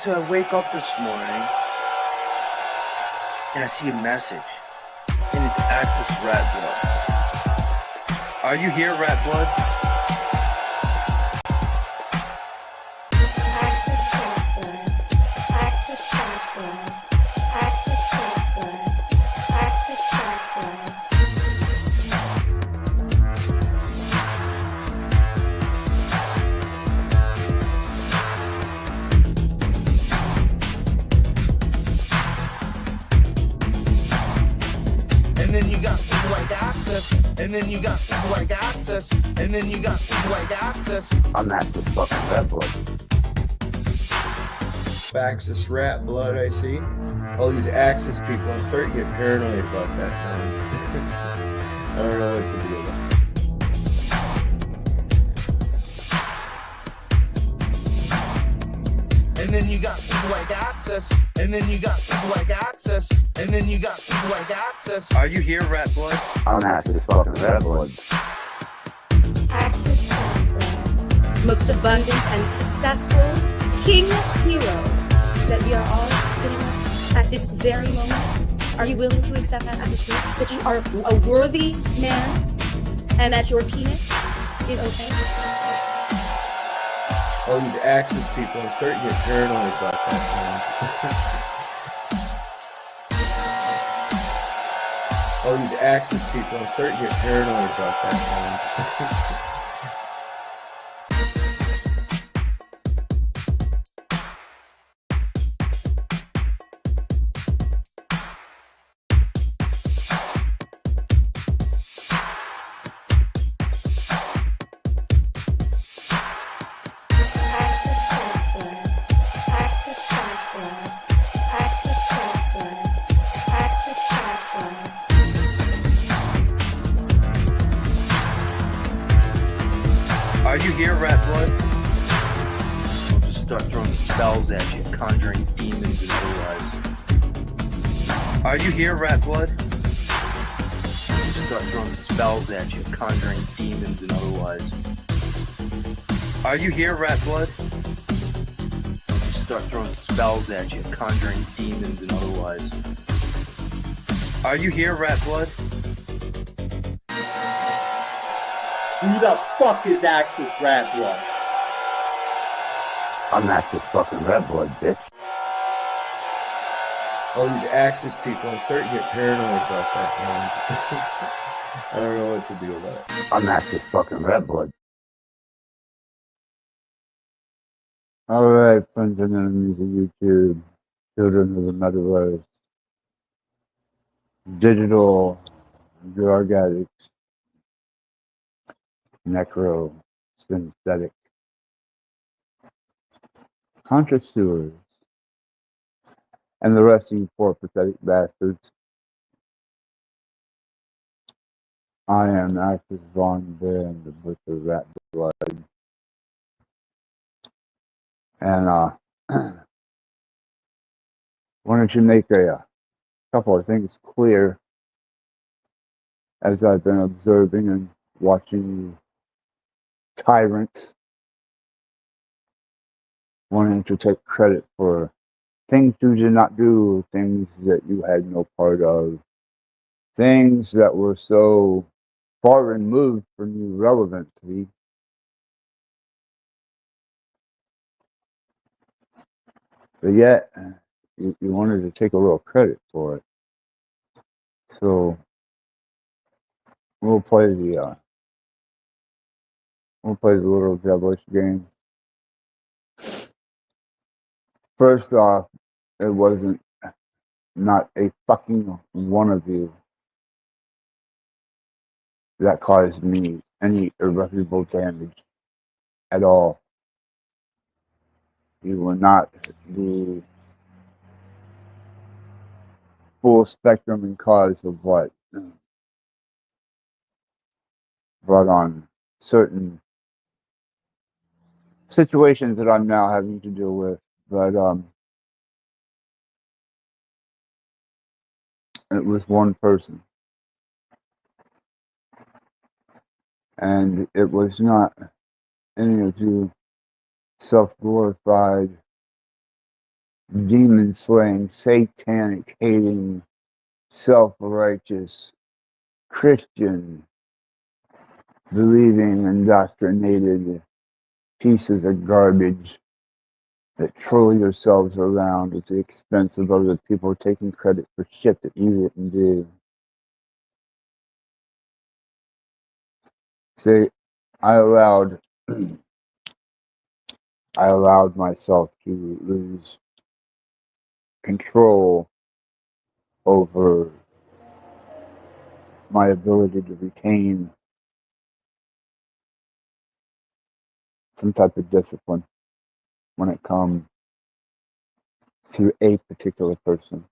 So I wake up this morning and I see a message, and it's Access Rattblood. Are you here, Rattblood? And then you got people like Access, and then you got people like Access, and then you got people like Access. I'm not the fucking Rattblood. Access Rattblood, I see. All these Access people, I'm starting to get paranoid about that now. I don't know what to do with it. And then you got people like Access, and then you got people like Access, and then you got people like Access. Are you here, Rattblood? I'm not the fucking Rattblood. Access Rattblood. Most abundant and successful king hero that we are all sitting with at this very moment. Are you willing to accept that as a truth? That you are a worthy man and that your penis is okay? all these Access people, I'm starting to get paranoid about that now. All these Access people, I'm starting to get paranoid about that now. Are you here, Rattblood? I'll just start throwing spells at you, conjuring demons and otherwise. Are you here, Rattblood? I'll just start throwing spells at you, conjuring demons and otherwise. Are you here, Rattblood? I'll just start throwing spells at you, conjuring demons and otherwise. Are you here, Rattblood? Who the fuck is Access Rattblood? I'm not the fucking Rattblood, bitch. All these Access people, I'm starting to get paranoid about that now. I don't know what to do about it. I'm not the fucking Rattblood. Alright, friends and enemies of YouTube, children of the metaverse, digital drug addicts, necro, synthetic, connoisseurs, and the rest of you poor pathetic bastards. I am Access Von Bear and the Butcher Rat Blood. And wanted to make a couple of things clear as I've been observing and watching you tyrants wanting to take credit for things you did not do, things that you had no part of, things that were so far removed from your relevancy. But yet, you wanted to take a little credit for it. So we'll play the little devilish game. First off, it wasn't not a fucking one of you that caused me any irreparable damage at all. You were not the full spectrum and cause of what brought on certain situations that I'm now having to deal with. But it was one person. And it was not any of you self-glorified demon slaying, satanic hating, self righteous, Christian believing, indoctrinated pieces of garbage that troll yourselves around at the expense of other people taking credit for shit that you didn't do. See, I allowed I allowed myself to lose control over my ability to retain some type of discipline when it comes to a particular person.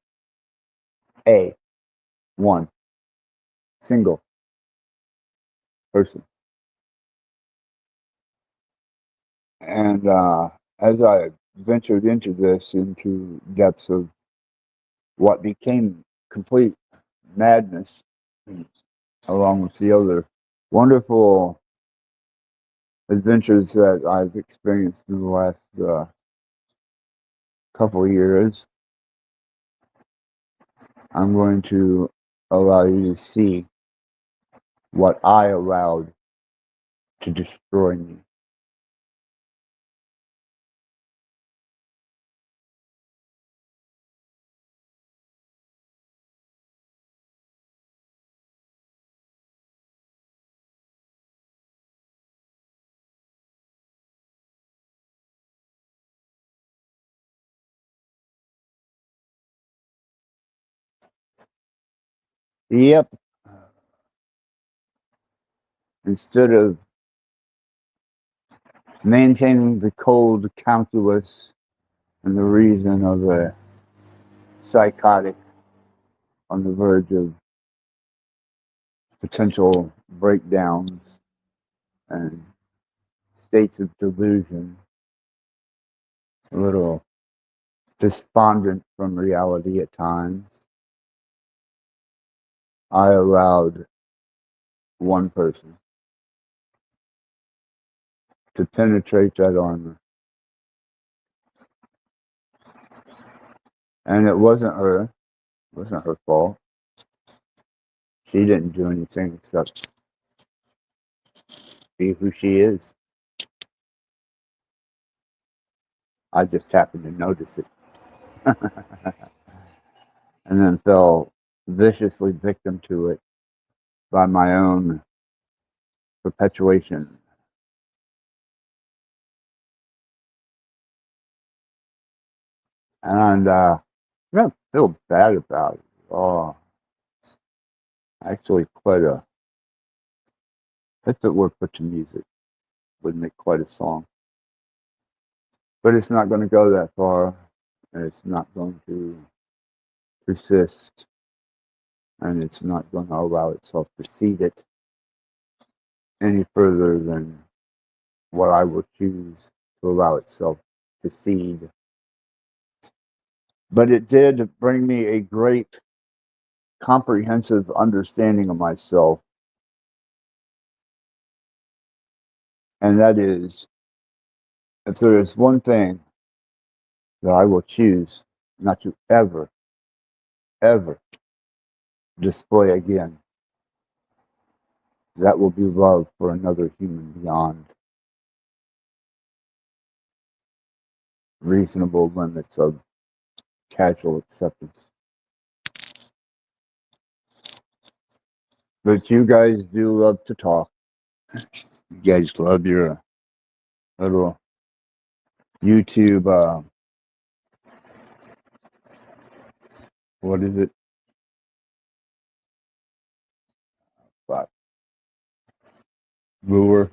A one single person. And as I ventured into this, into depths of what became complete madness, along with the other wonderful adventures that I've experienced in the last couple of years, I'm going to allow you to see what I allowed to destroy me. Yep. Instead of maintaining the cold calculus and the reason of a psychotic on the verge of potential breakdowns and states of delusion, a little despondent from reality at times, I allowed one person to penetrate that armor. And it wasn't her. It wasn't her fault. She didn't do anything except be who she is. I just happened to notice it. And then fell viciously victim to it by my own perpetuation. And I don't feel bad about it. Oh, actually quite a, if it were put to music, would make quite a song. But it's not going to go that far. And it's not going to persist. And it's not going to allow itself to seed it any further than what I will choose to allow itself to seed. But it did bring me a great comprehensive understanding of myself. And that is, if there is one thing that I will choose not to ever, ever display again, that will be love for another human beyond reasonable limits of casual acceptance. But you guys do love to talk. You guys love your little YouTube, what is it? What? Lure.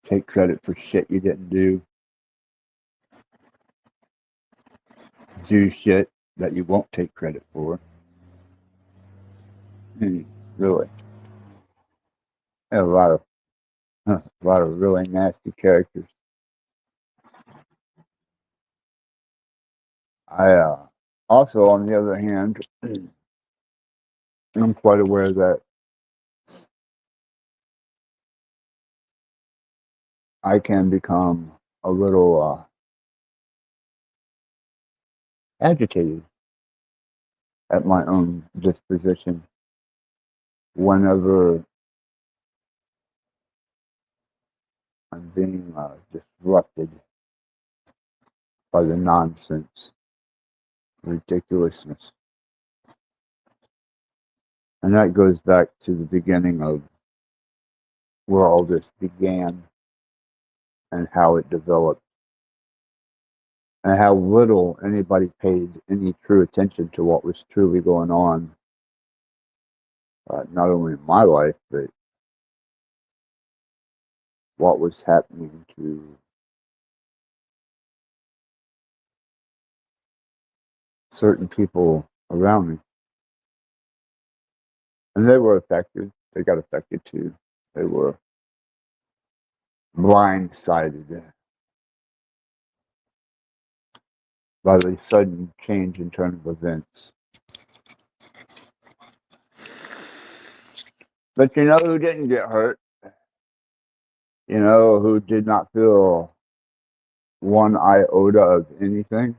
Take credit for shit you didn't do. Do shit that you won't take credit for. Really. A lot of really nasty characters. I also, on the other hand, I'm quite aware that I can become a little agitated at my own disposition whenever I'm being disrupted by the nonsense, ridiculousness. And that goes back to the beginning of where all this began and how it developed and how little anybody paid any true attention to what was truly going on, not only in my life, but what was happening to certain people around me. And they were affected. They got affected too. They were blindsided by the sudden change and turn of events. But you know who didn't get hurt? You know who did not feel one iota of anything?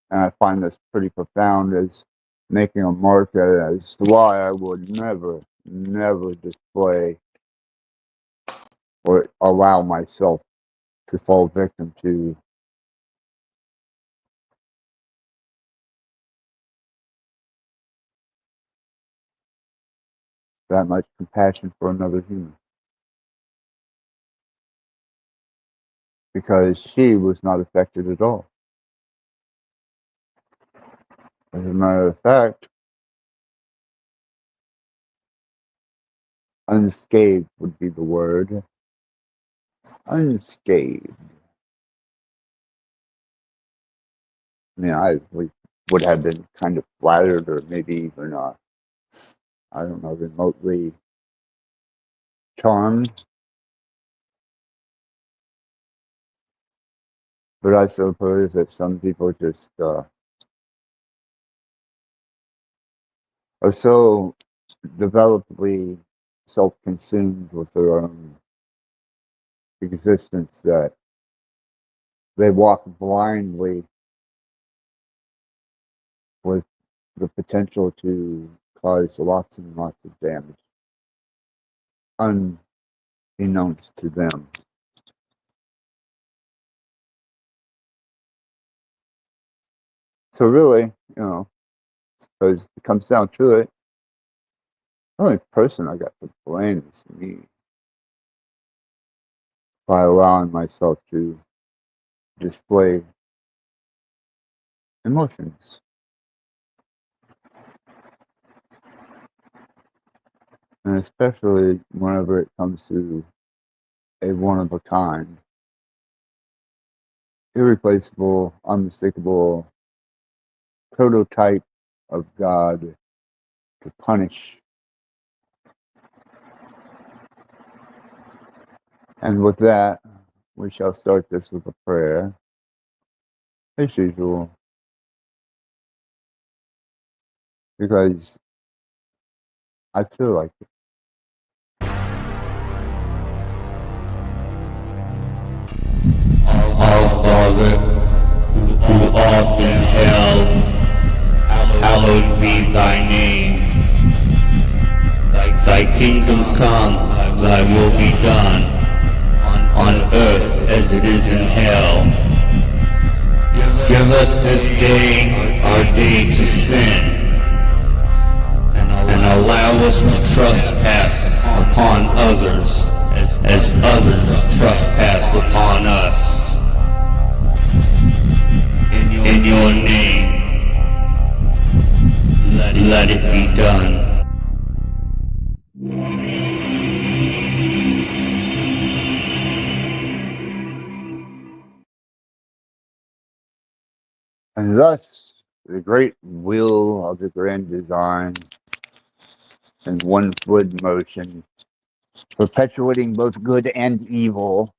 And I find this pretty profound as making a mark as to why I would never, never display or allow myself to fall victim to that much compassion for another human. Because she was not affected at all. As a matter of fact, unscathed would be the word. Unscathed. I mean, I would have been kind of flattered or maybe even, I don't know, remotely charmed. But I suppose that some people just are so developedly self-consumed with their own existence that they walk blindly with the potential to cause lots and lots of damage, unbeknownst to them. So really, suppose it comes down to it, the only person I got to blame is me by allowing myself to display emotions. And especially whenever it comes to a one-of-a-kind, irreplaceable, unmistakable prototype of God to punish. And with that, we shall start this with a prayer, as usual, because I feel like it. Our Father, who art in hell, hallowed be thy name. Thy kingdom come, thy will be done, on earth as it is in hell. Give us this day our day to sin, and allow us to trespass upon others, as others trespass upon us. In your name, let it be done. And thus, the great wheel of the grand design in one fluid motion, perpetuating both good and evil,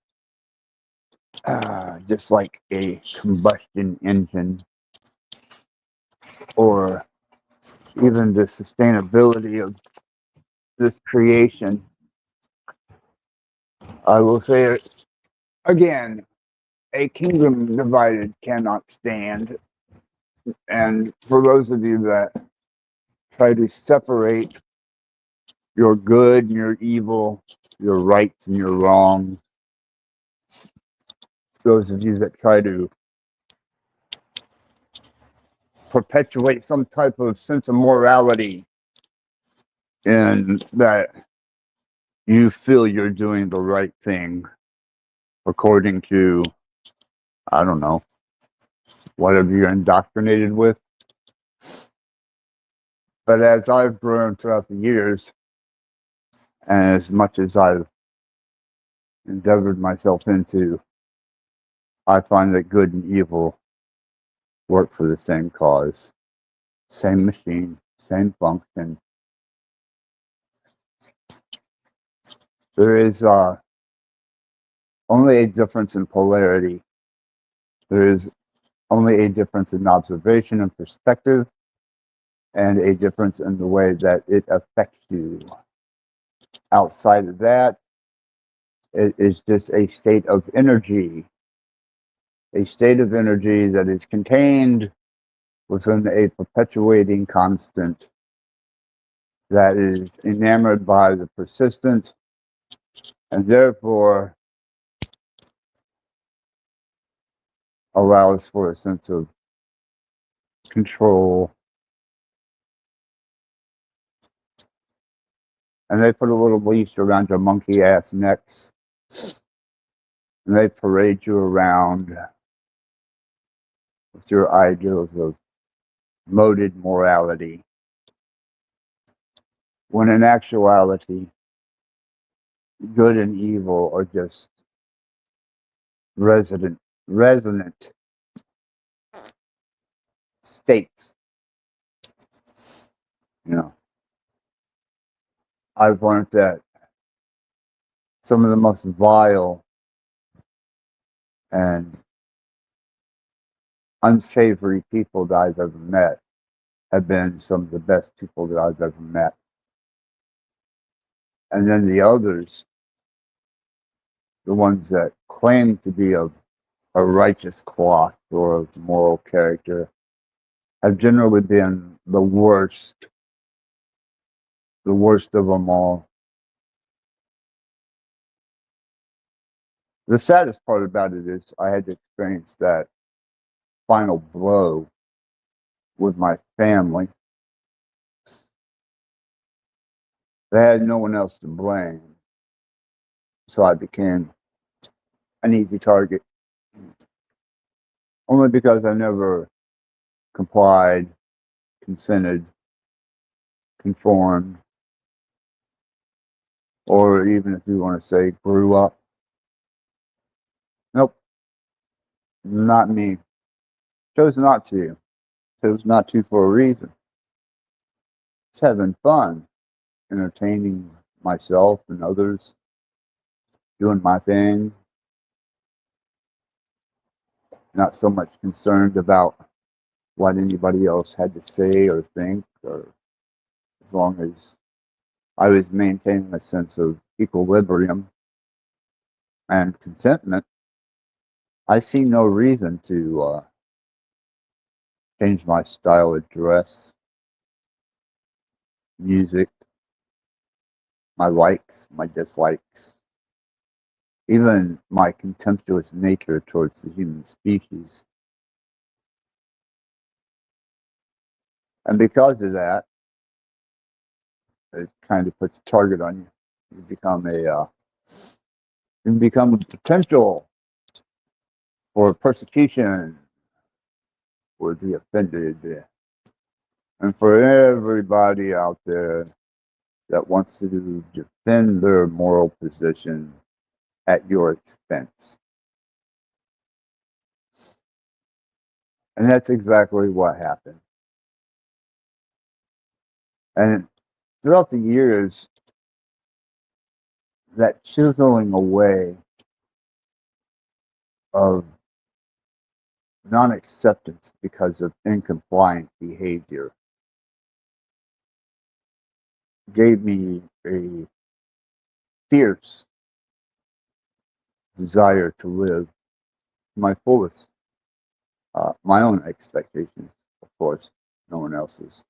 just like a combustion engine, or even the sustainability of this creation. I will say it again, a kingdom divided cannot stand. And for those of you that try to separate your good and your evil, your rights and your wrongs, those of you that try to perpetuate some type of sense of morality and that you feel you're doing the right thing according to, I don't know, whatever you're indoctrinated with. But as I've grown throughout the years, and as much as I've endeavored myself into, I find that good and evil work for the same cause, same machine, same function. There is only a difference in polarity. There is only a difference in observation and perspective, and a difference in the way that it affects you. Outside of that, it is just a state of energy, that is contained within a perpetuating constant that is enamored by the persistent and therefore allows for a sense of control. And they put a little leash around your monkey ass necks, and they parade you around with your ideals of moded morality, when in actuality, good and evil are just resonant states. You know, I've learned that some of the most vile and unsavory people that I've ever met have been some of the best people that I've ever met. And then the others, the ones that claim to be of a righteous cloth or of moral character, have generally been the worst of them all. The saddest part about it is I had to experience that final blow with my family. They had no one else to blame, so I became an easy target. Only because I never complied, consented, conformed, or even if you want to say grew up. Nope, not me. Chose not to. Chose not to for a reason. Just having fun, entertaining myself and others, doing my thing. Not so much concerned about what anybody else had to say or think, or as long as I was maintaining a sense of equilibrium and contentment, I see no reason to change my style of dress, music, my likes, my dislikes, even my contemptuous nature towards the human species. And because of that, it kind of puts a target on you. You become a potential for persecution for the offended, and for everybody out there that wants to defend their moral position at your expense. And that's exactly what happened. And throughout the years, that chiseling away of non-acceptance because of incompliant behavior gave me a fierce desire to live my fullest, my own expectations, of course, no one else's.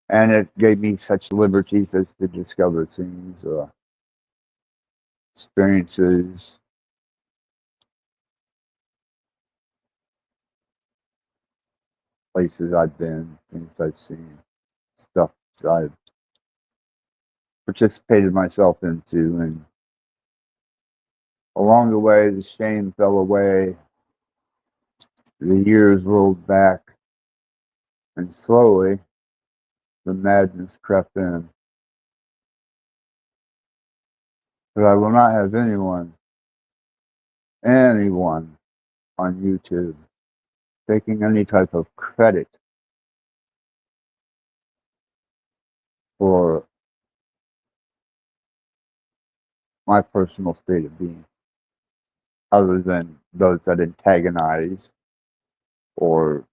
And it gave me such liberties as to discover things, experiences, places I've been, things I've seen, stuff that I've participated myself into. And along the way, the shame fell away, the years rolled back, and slowly the madness crept in. But I will not have anyone on YouTube taking any type of credit for my personal state of being, other than those that antagonize or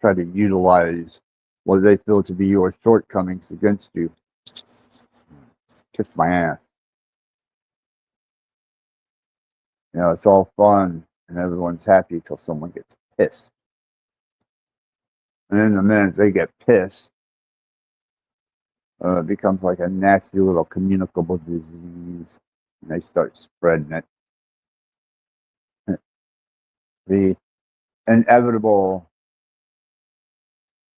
try to utilize what they feel to be your shortcomings against you. Kiss my ass. You know, it's all fun and everyone's happy till someone gets pissed. And in the minute they get pissed, it becomes like a nasty little communicable disease, and they start spreading it. The inevitable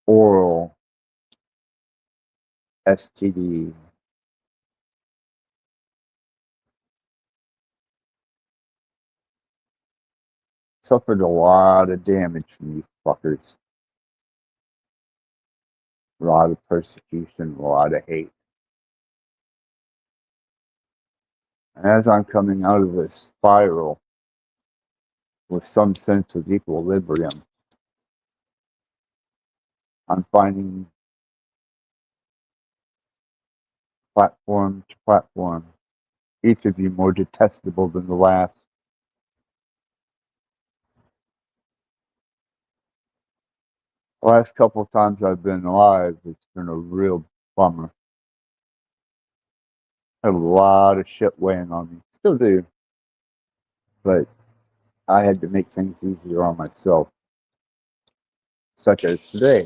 oral STD. Suffered a lot of damage from these fuckers. A lot of persecution, a lot of hate. And as I'm coming out of this spiral with some sense of equilibrium, I'm finding platform to platform, each of you more detestable than the last. The last couple of times I've been live, it's been a real bummer. I have a lot of shit weighing on me. Still do. But I had to make things easier on myself. Such as today.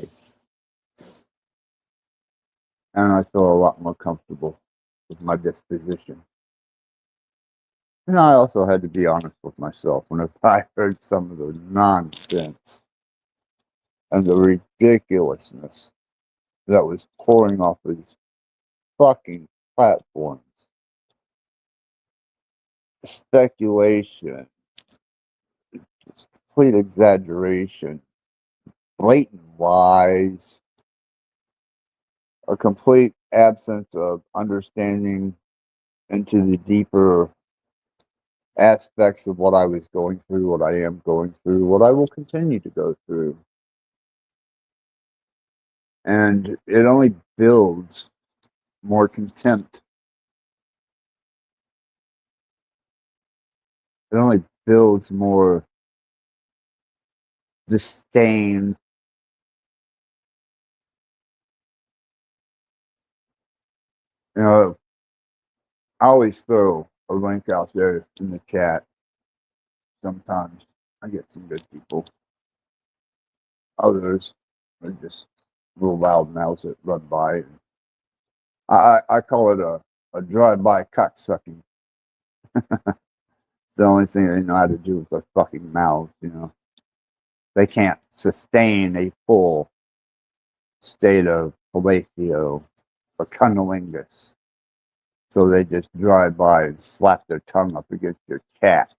And I feel a lot more comfortable with my disposition. And I also had to be honest with myself whenever I heard some of the nonsense and the ridiculousness that was pouring off of these fucking platforms. Speculation, just complete exaggeration, blatant lies, a complete absence of understanding into the deeper aspects of what I was going through, what I am going through, what I will continue to go through. And it only builds more contempt. It only builds more disdain. You know, I always throw a link out there in the chat. Sometimes I get some good people. Others are just little loud mouths that run by. I call it a drive-by cocksucking. The only thing they know how to do with their fucking mouths, you know. They can't sustain a full state of fellatio or cunnilingus. So they just drive by and slap their tongue up against your cat,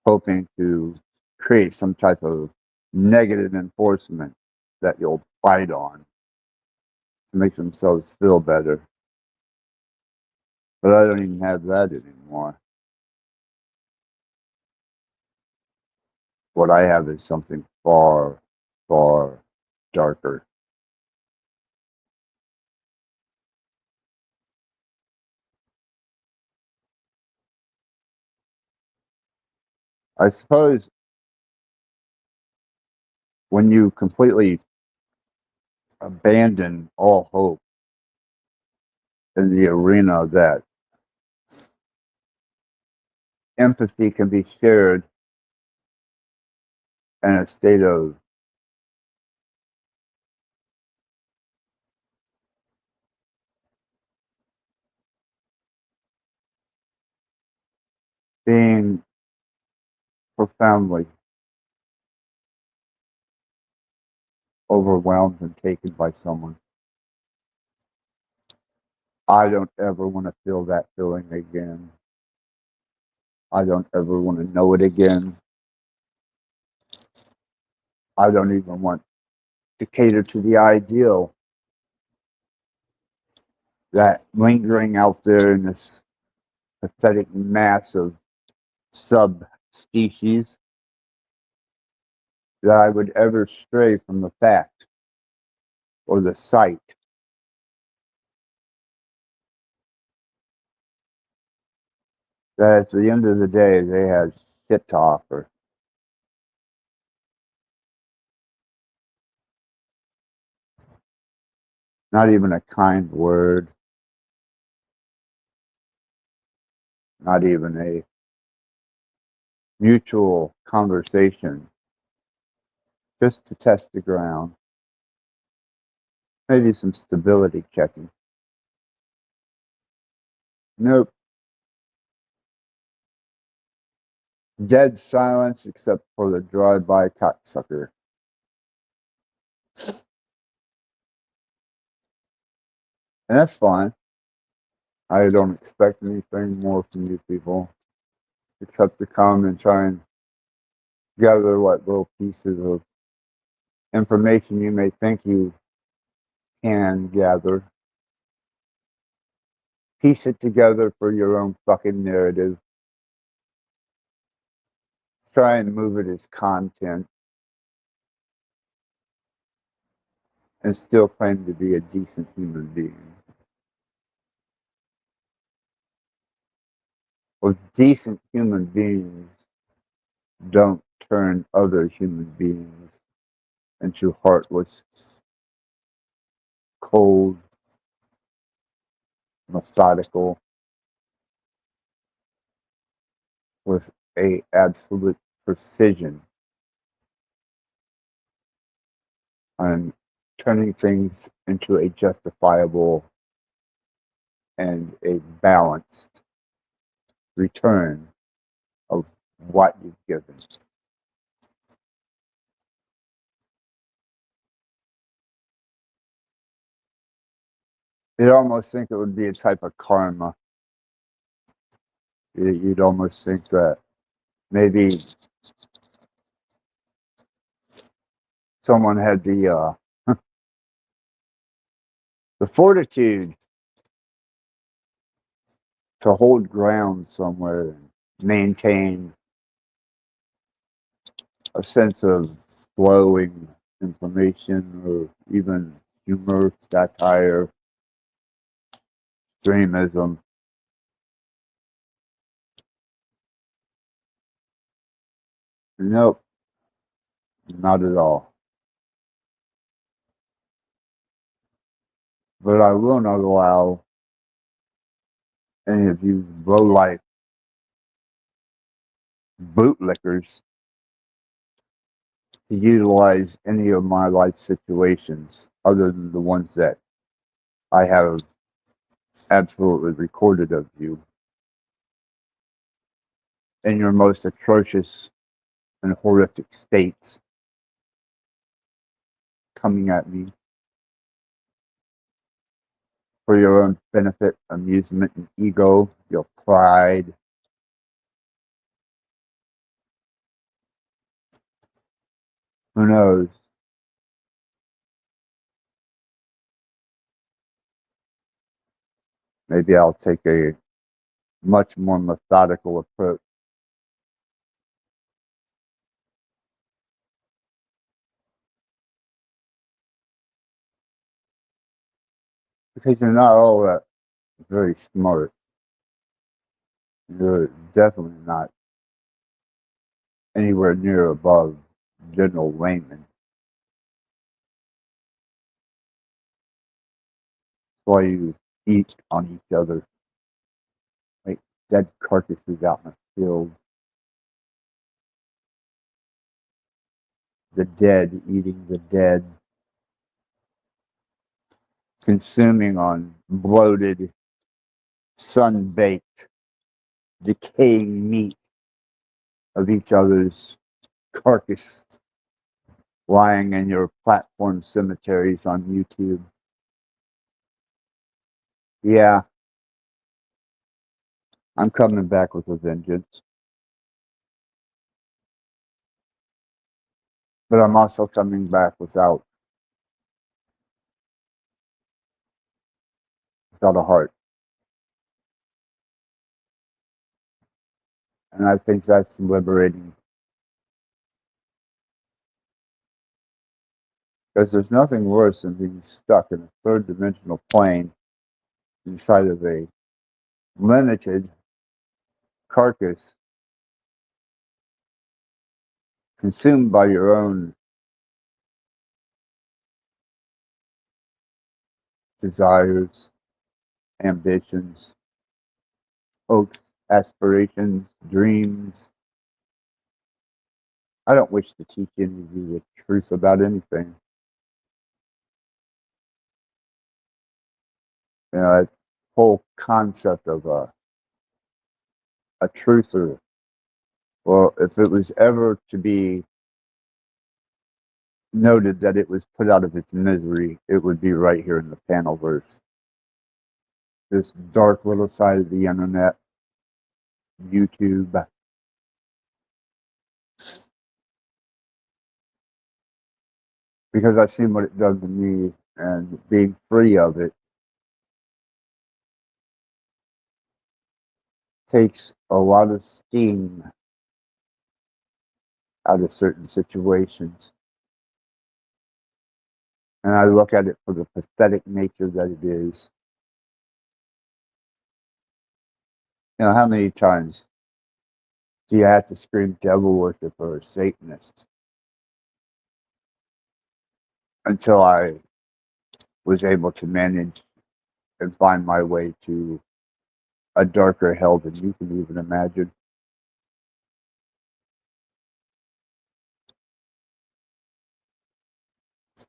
hoping to create some type of negative enforcement that you'll bite on to make themselves feel better. But I don't even have that anymore. What I have is something far, far darker. I suppose when you completely abandon all hope in the arena that empathy can be shared in a state of being profoundly overwhelmed and taken by someone. I don't ever want to feel that feeling again. I don't ever want to know it again. I don't even want to cater to the ideal that lingering out there in this pathetic mass of subspecies that I would ever stray from the fact or the sight that at the end of the day they had shit to offer. Not even a kind word, not even a mutual conversation, just to test the ground, maybe some stability checking. Nope. Dead silence except for the drive-by cocksucker. And that's fine. I don't expect anything more from you people except to come and try and gather what little pieces of information you may think you can gather. Piece it together for your own fucking narrative. Try and move it as content and still claim to be a decent human being. Well, decent human beings don't turn other human beings into heartless, cold, methodical, with a absolute precision on turning things into a justifiable and a balanced return of what you've given. You'd almost think it would be a type of karma. You'd almost think that maybe someone had the fortitude to hold ground somewhere and maintain a sense of flowing information or even humor, satire, extremism. Nope, not at all. But I will not allow any of you low-life bootlickers to utilize any of my life situations other than the ones that I have absolutely recorded of you in your most atrocious and horrific states coming at me for your own benefit, amusement, and ego, your pride. Who knows? Maybe I'll take a much more methodical approach. Because you're not all that very smart. You're definitely not anywhere near above general layman. That's why you eat on each other, like dead carcasses out in the field. the dead eating the dead, consuming on bloated, sun-baked, decaying meat of each other's carcass lying in your platform cemeteries on YouTube. Yeah, I'm coming back with a vengeance. But I'm also coming back without a heart. And I think that's liberating. Because there's nothing worse than being stuck in a third dimensional plane inside of a limited carcass consumed by your own desires, ambitions, hopes, aspirations, dreams. I don't wish to teach any of you the truth about anything. You know, that whole concept of a truther. Well, if it was ever to be noted that it was put out of its misery, it would be right here in the Panelverse. This dark little side of the internet, YouTube. Because I've seen what it does to me, and being free of it takes a lot of steam out of certain situations. And I look at it for the pathetic nature that it is. You know, how many times do you have to scream devil worshiper or Satanist until I was able to manage and find my way to a darker hell than you can even imagine?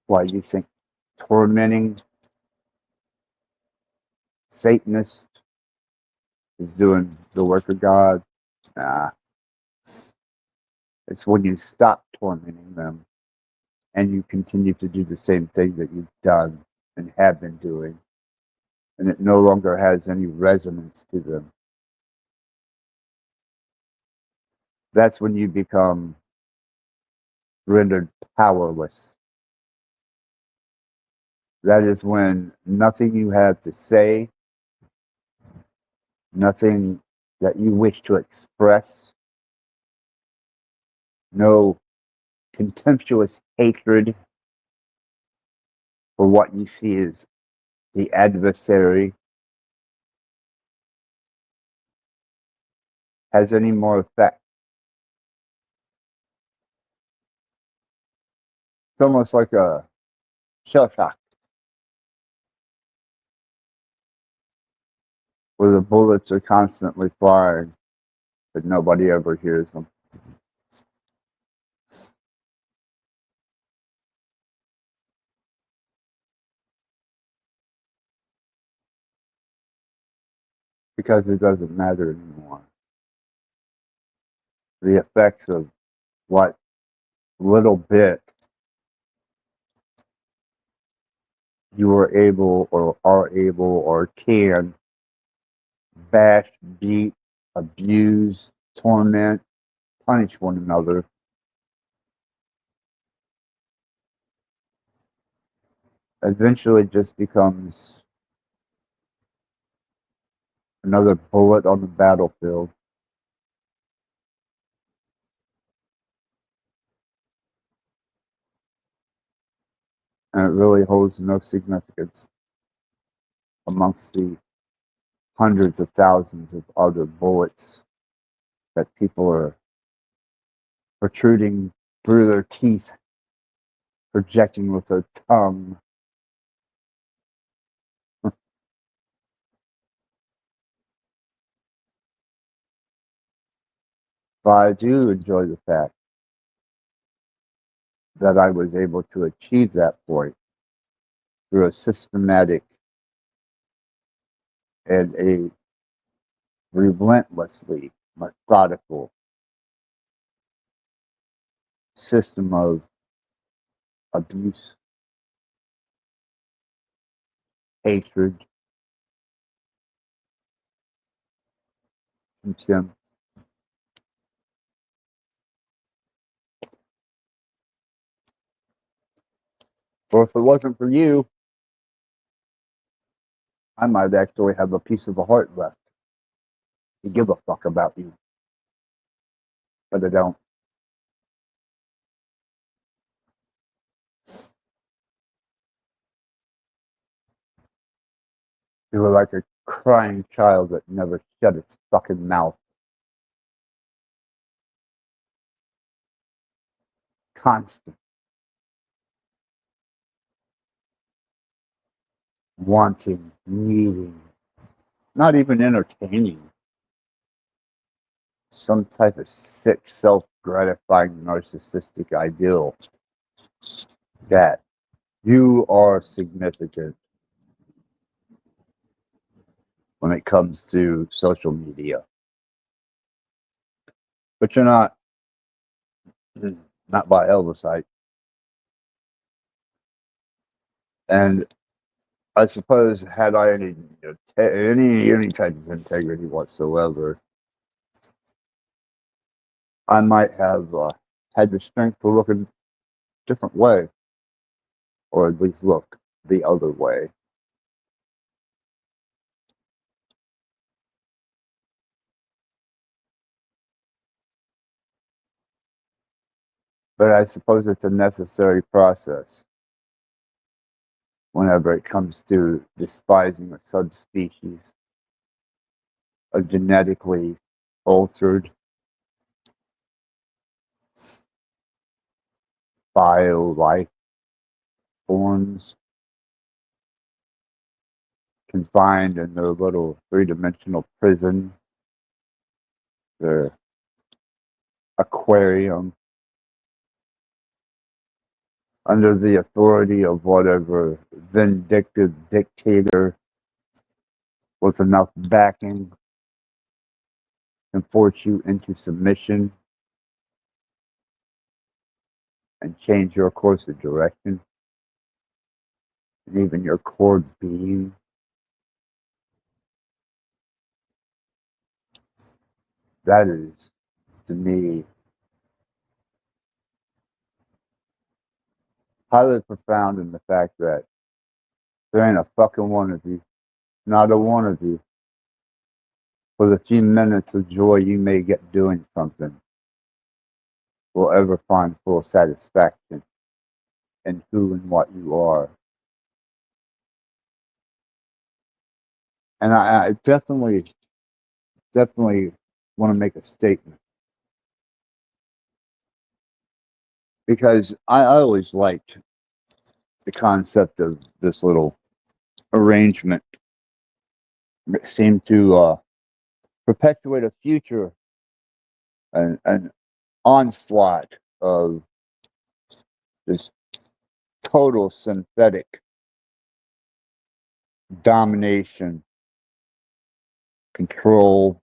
Why you think tormenting Satanist is doing the work of God? Nah. It's when you stop tormenting them and you continue to do the same thing that you've done and have been doing, and it no longer has any resonance to them. That's when you become rendered powerless. That is when nothing you have to say, nothing that you wish to express, no contemptuous hatred for what you see as the adversary has any more effect. It's almost like a shell shock where the bullets are constantly flying, but nobody ever hears them. Because it doesn't matter anymore. The effects of what little bit you are able or can bash, beat, abuse, torment, punish one another eventually just becomes another bullet on the battlefield. And it really holds no significance amongst the hundreds of thousands of other bullets that people are protruding through their teeth, projecting with their tongue. But I do enjoy the fact that I was able to achieve that point through a systematic and a relentlessly methodical system of abuse, hatred, contempt. Or if it wasn't for you, I might actually have a piece of a heart left to give a fuck about you. But I don't. You were like a crying child that never shut its fucking mouth. Constant. Wanting, needing, not even entertaining. Some type of sick, self-gratifying, narcissistic ideal that you are significant when it comes to social media. But you're not by Elvisite. And I suppose had I any type of integrity whatsoever, I might have had the strength to look a different way, or at least look the other way. But I suppose it's a necessary process whenever it comes to despising a subspecies, a genetically altered bio-life forms confined in their little three-dimensional prison, their aquarium, under the authority of whatever vindictive dictator with enough backing can force you into submission and change your course of direction and even your core being. That is, to me, highly profound in the fact that there ain't a fucking one of you, not a one of you, for the few minutes of joy you may get doing something, will ever find full satisfaction in who and what you are. And I definitely want to make a statement, because I always liked the concept of this little arrangement. It seemed to perpetuate a future, an onslaught of this total synthetic domination, control,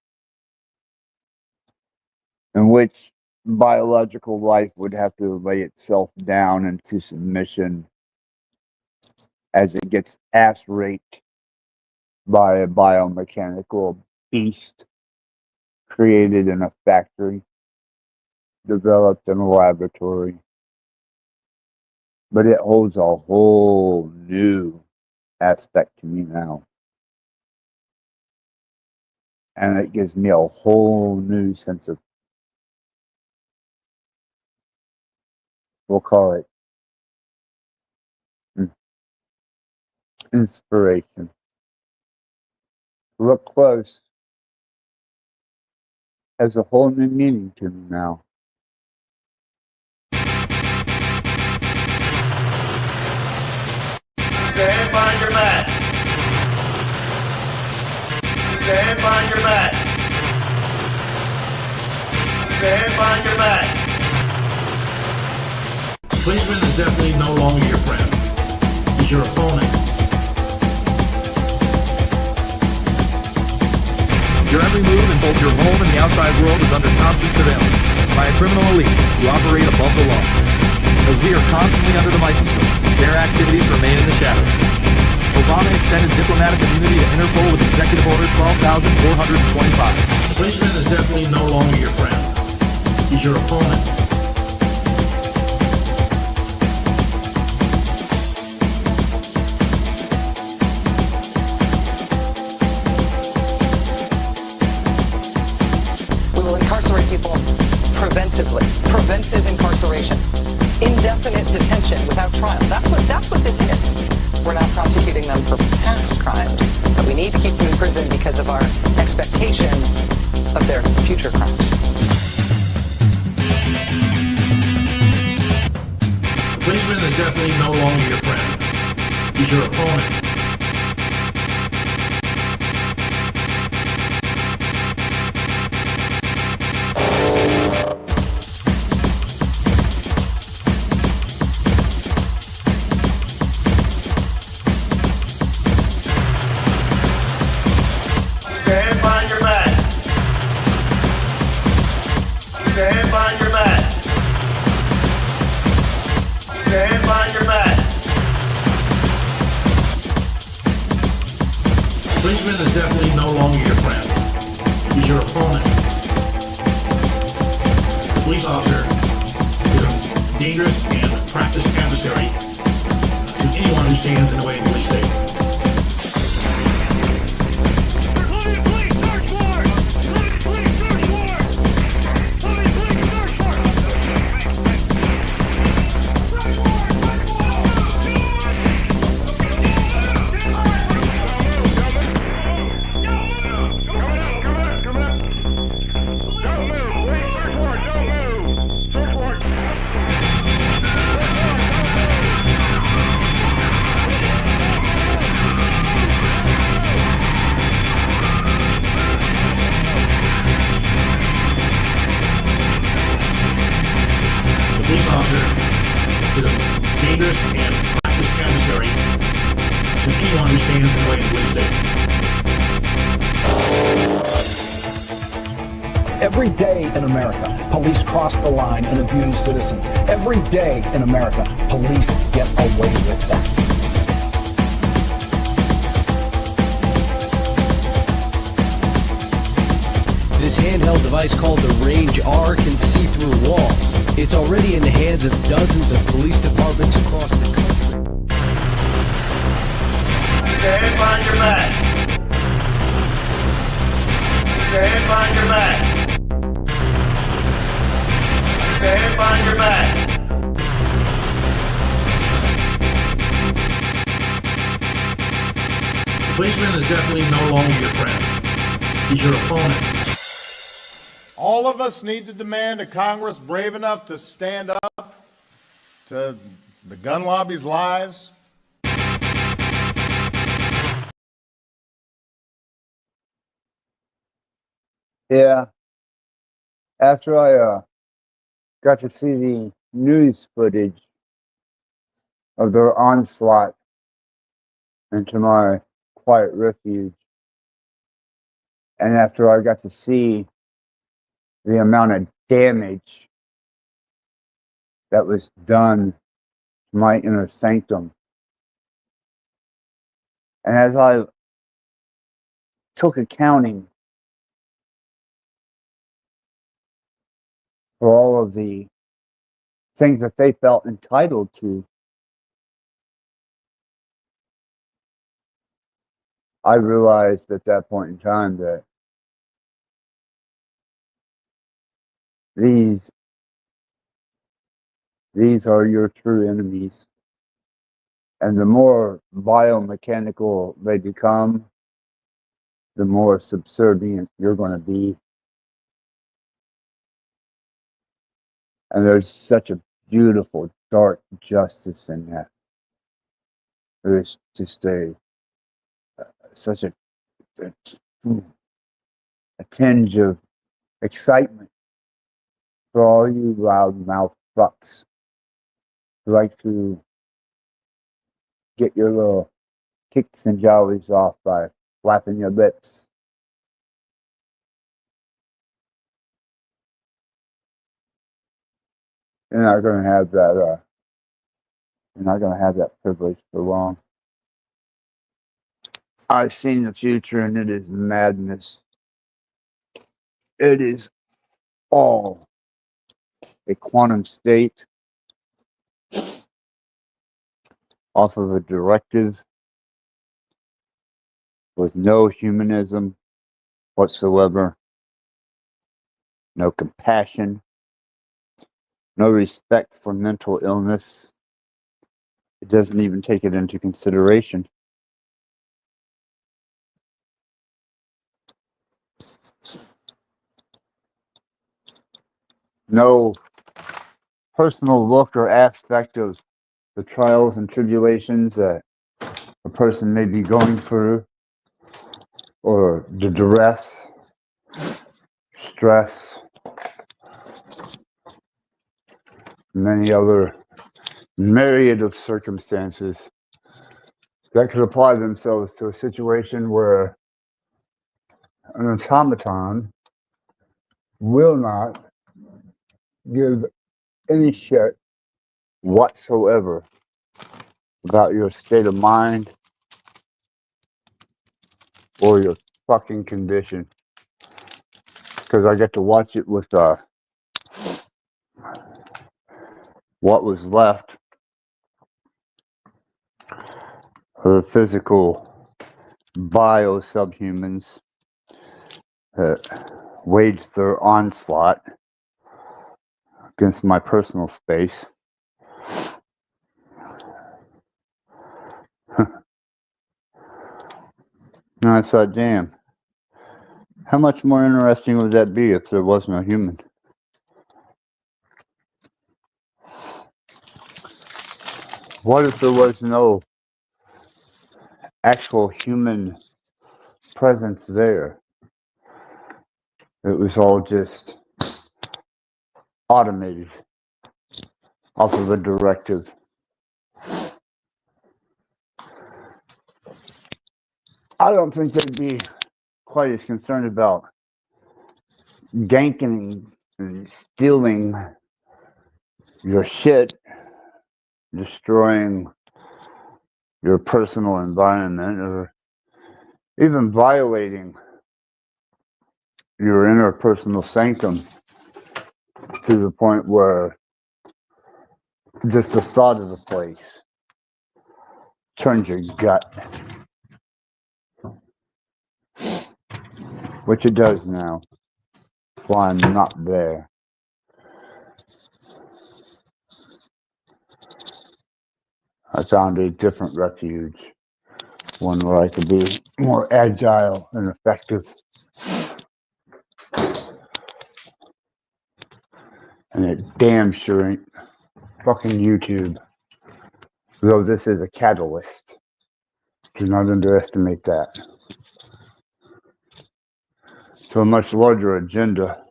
in which biological life would have to lay itself down into submission as it gets ass raped by a biomechanical beast created in a factory, developed in a laboratory. But it holds a whole new aspect to me now. And it gives me a whole new sense of, we'll call it, inspiration. Look close. Has a whole new meaning to me now. Stand by your back. Stand by your back. Stand by your back. Policeman is definitely no longer your friend. He's your opponent. Your every move in both your home and the outside world is under constant surveillance by a criminal elite who operate above the law. As we are constantly under the microscope, their activities remain in the shadows. Obama extended diplomatic immunity to Interpol with Executive Order 12,425. Policeman is definitely no longer your friend. He's your opponent. We will incarcerate people preventively. Preventive incarceration. Indefinite detention without trial. That's what this is. We're not prosecuting them for past crimes, but we need to keep them in prison because of our expectation of their future crimes. The policeman is definitely no longer your friend. He's your opponent. Stand behind your back. Stand behind your back. Stand behind your back. Policeman is definitely no longer your friend. He's your opponent. The police officer is a dangerous and practiced adversary to anyone who stands in the way of police state. Police officer is a dangerous and practiced adversary to anyone who stands in the way of police state. Every day in America, police cross the line and abuse citizens. Every day in America, police get away with that. This handheld device called the Range R can see through walls. It's already in the hands of dozens of police departments across the country. Stand behind your back. Stand behind your back. Stand behind your back. The policeman is definitely no longer your friend. He's your opponent. All of us need to demand a Congress brave enough to stand up to the gun lobby's lies. Yeah. After I got to see the news footage of their onslaught into my quiet refuge, and after I got to see the amount of damage that was done to my inner sanctum, and as I took accounting for all of the things that they felt entitled to, I realized at that point in time that these are your true enemies. And the more biomechanical they become, the more subservient you're going to be. And there's such a beautiful, dark justice in that. There's just such a tinge of excitement for all you loudmouth fucks You like to get your little kicks and jollies off by flapping your lips. You're not going to have that. You're not going to have that privilege for long. I've seen the future, and it is madness. It is all a quantum state off of a directive with no humanism whatsoever, no compassion, no respect for mental illness. It doesn't even take it into consideration. No personal look or aspect of the trials and tribulations that a person may be going through, or the duress, stress, many other myriad of circumstances that could apply themselves to a situation where an automaton will not give any shit whatsoever about your state of mind or your fucking condition. Because I get to watch it with what was left of the physical bio-subhumans that waged their onslaught against my personal space. And I thought, damn, how much more interesting would that be if there was no human? What if there was no actual human presence there? It was all just automated off of a directive. I don't think they'd be quite as concerned about ganking and stealing your shit, destroying your personal environment, or even violating your interpersonal sanctum to the point where just the thought of the place turns your gut, which it does now, while I'm not there. I found a different refuge, one where I could be more agile and effective. And it damn sure ain't fucking YouTube. Though this is a catalyst. Do not underestimate that. To a much larger agenda.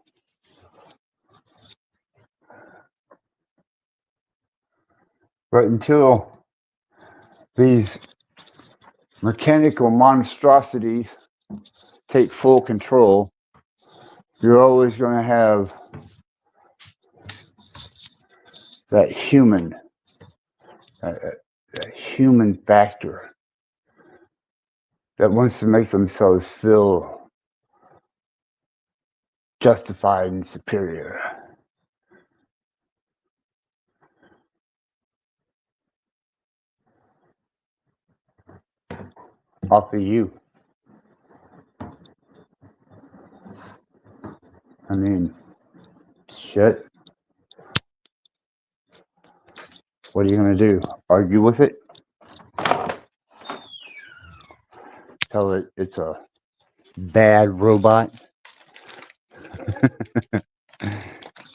But until these mechanical monstrosities take full control, you're always going to have that human factor that wants to make themselves feel justified and superior. Off of you. I mean, shit. What are you going to do? Argue with it? Tell it it's a bad robot?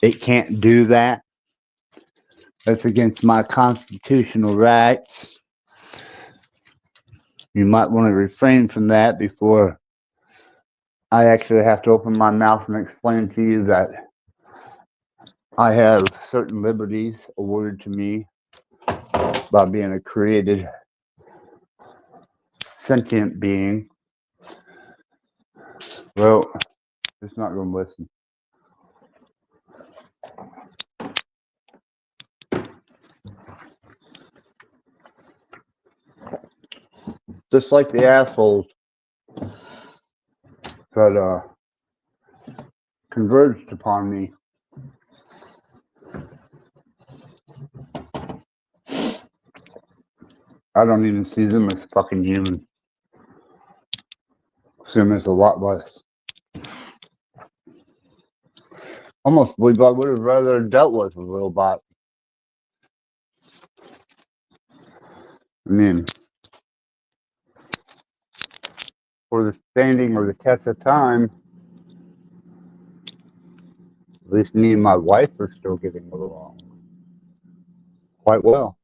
It can't do that? That's against my constitutional rights. You might want to refrain from that before I actually have to open my mouth and explain to you that I have certain liberties awarded to me by being a created sentient being. Well, it's not going to listen. Just like the assholes that converged upon me. I don't even see them as fucking human. See them as a lot less. Almost believe I would have rather dealt with a robot. I mean, for the standing or the test of time, at least me and my wife are still getting along quite well.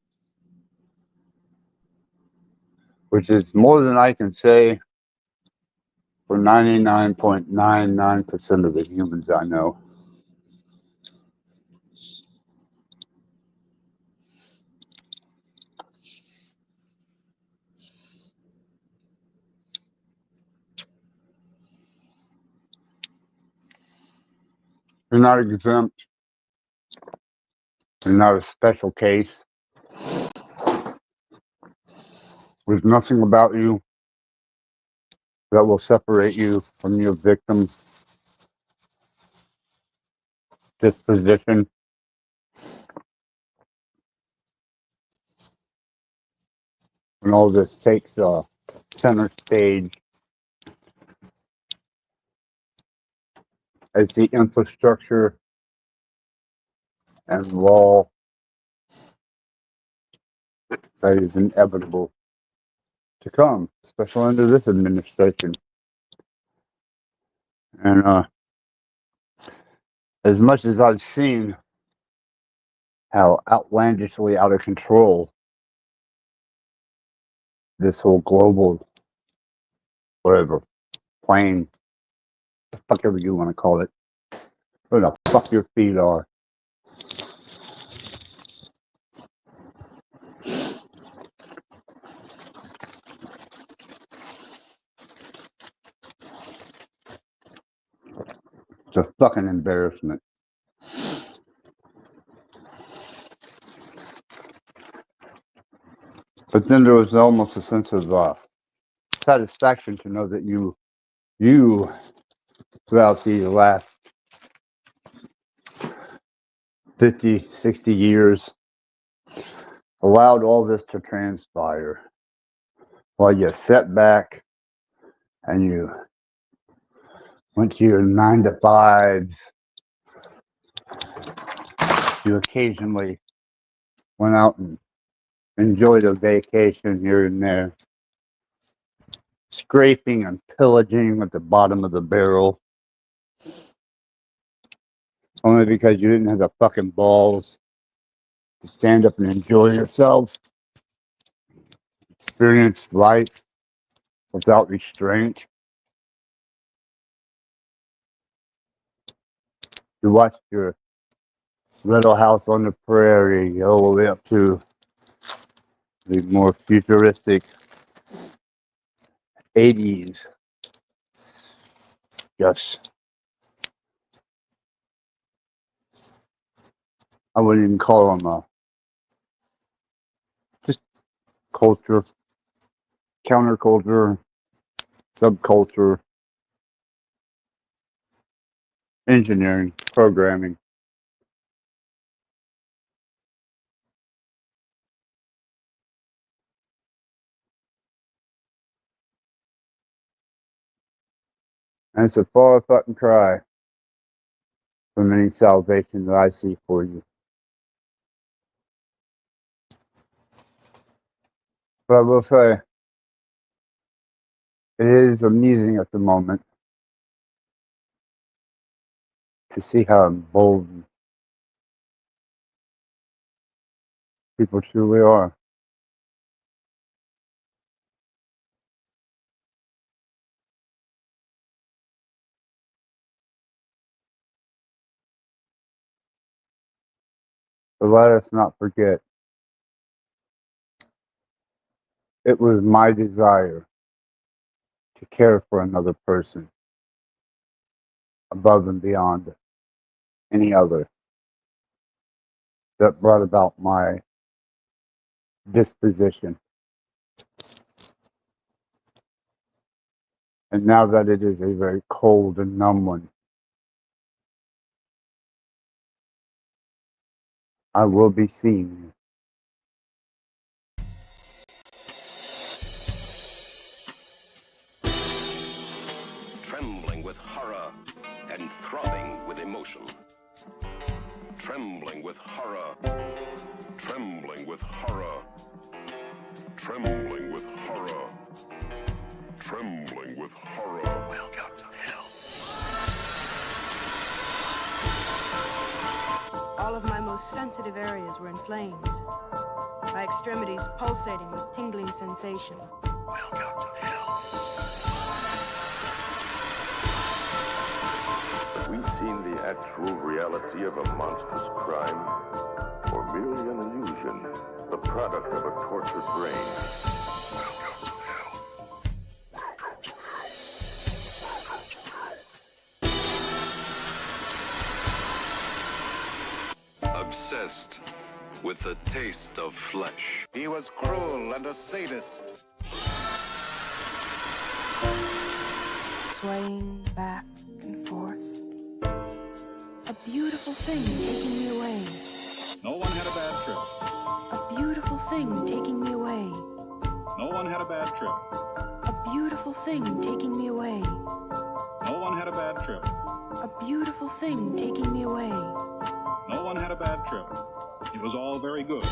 Which is more than I can say for 99.99% of the humans I know. You're not exempt. You're not a special case. There's nothing about you that will separate you from your victim's disposition. And all this takes center stage as the infrastructure and law that is inevitable to come, especially under this administration. And as much as I've seen how outlandishly out of control this whole global, whatever, plane, the fuck ever you want to call it, where the fuck your feet are. It's a fucking embarrassment. But then there was almost a sense of satisfaction to know that you, throughout the last 50, 60 years, allowed all this to transpire while you sat back and you went to your 9 to 5s. You occasionally went out and enjoyed a vacation here and there, scraping and pillaging at the bottom of the barrel, only because you didn't have the fucking balls to stand up and enjoy yourself, experience life without restraint. You watched your Little House on the Prairie all the way up to the more futuristic 80s. Just, I wouldn't even call them just culture, counterculture, subculture, engineering, programming. And it's a far fucking cry from any salvation that I see for you. But I will say, it is amusing at the moment to see how emboldened people truly are. But let us not forget It was my desire to care for another person above and beyond any other that brought about my disposition. And now that it is a very cold and numb one, I will be seeing you. Trembling with horror and throbbing with emotion. Trembling with horror. Trembling with horror. Trembling with horror. Trembling with horror. Welcome to hell. All of my most sensitive areas were inflamed. My extremities pulsating with tingling sensation. Welcome to hell. Have we seen the actual reality of a monstrous crime? Or merely an illusion, the product of a tortured brain? Welcome to hell. Welcome to hell. Obsessed with the taste of flesh. He was cruel and a sadist. Swaying back and forth. A beautiful thing taking me away. No one had a bad trip. A beautiful thing taking me away. No one had a bad trip. A beautiful thing taking me away. No one had a bad trip. A beautiful thing taking me away. No one had a bad trip. It was all very good.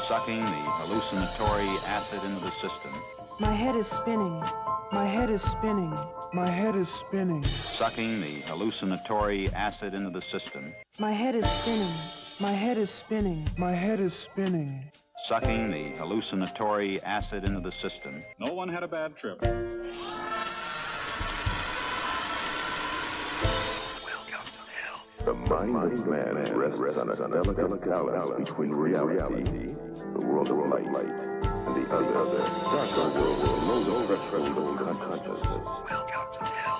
Sucking the hallucinatory acid into the system. My head is spinning. My head is spinning. My head is spinning. Sucking the hallucinatory acid into the system. My head is spinning. My head is spinning. My head is spinning. Sucking the hallucinatory acid into the system. No one had a bad trip. The mind of man rests on a delicate balance between reality, the world of light, and the other, darker world, below the threshold of consciousness. Welcome to hell.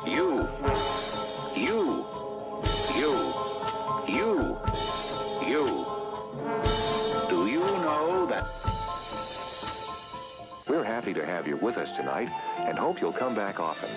You. Do you know that? We're happy to have you with us tonight and hope you'll come back often.